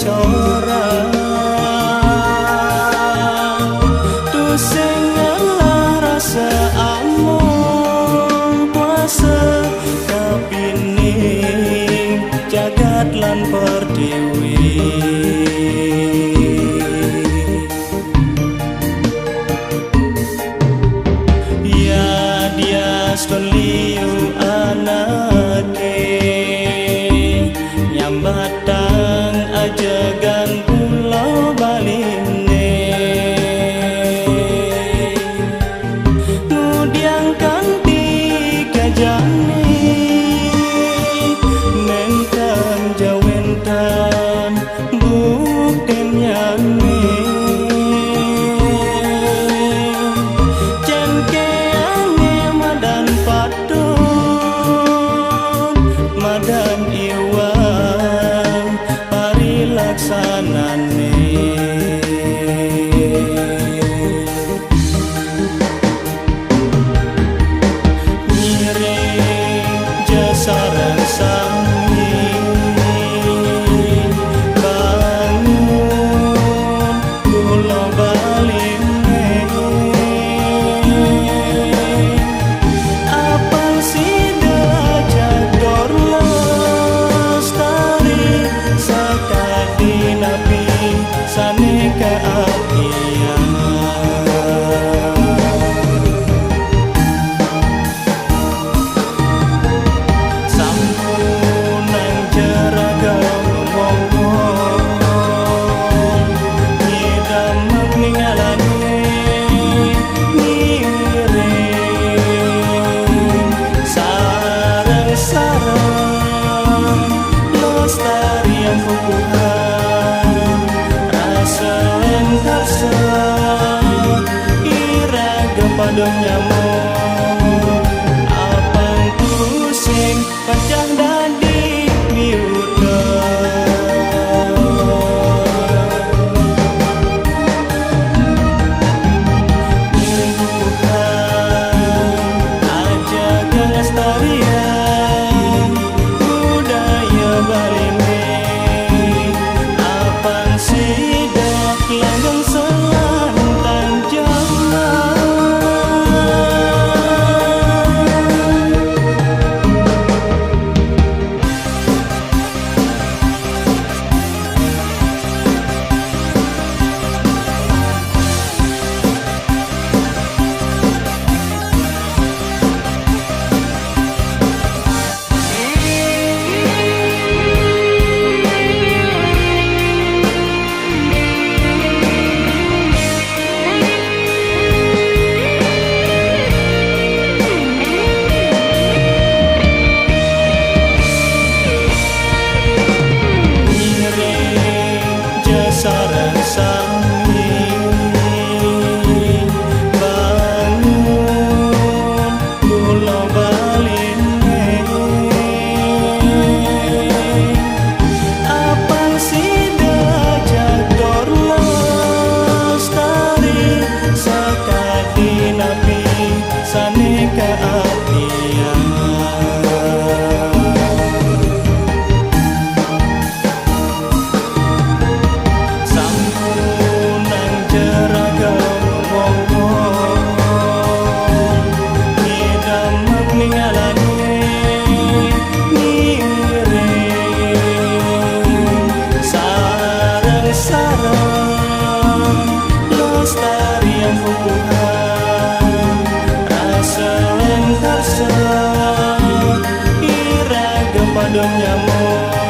sorang tu sing ngalah rasa among puasa kapining jagat lan perdewi ya dia liu anake nyambatang ajagan pulau baline ngudiang kanti kajani nengkan jawentan bukten nyane madan iwang parilaksanane ngiring jasaran sami bangun kula baline apang sida jador nabi sane ka akia sampunan jeragam ngomong ngidamak ningalane ngiring sarang-sarang lestarian fukuhan rasa iraga padang nyamuk apang pusing pecah dadi miuda Tuhan aja kelestarian budaya baline apang sidak langgang selantang jalan sarang sami bangun pulau baline apang sida jador lestari sakadi nabi sane ka atia lestarian fukuhan rasa lentarsa iraga padang nyamuk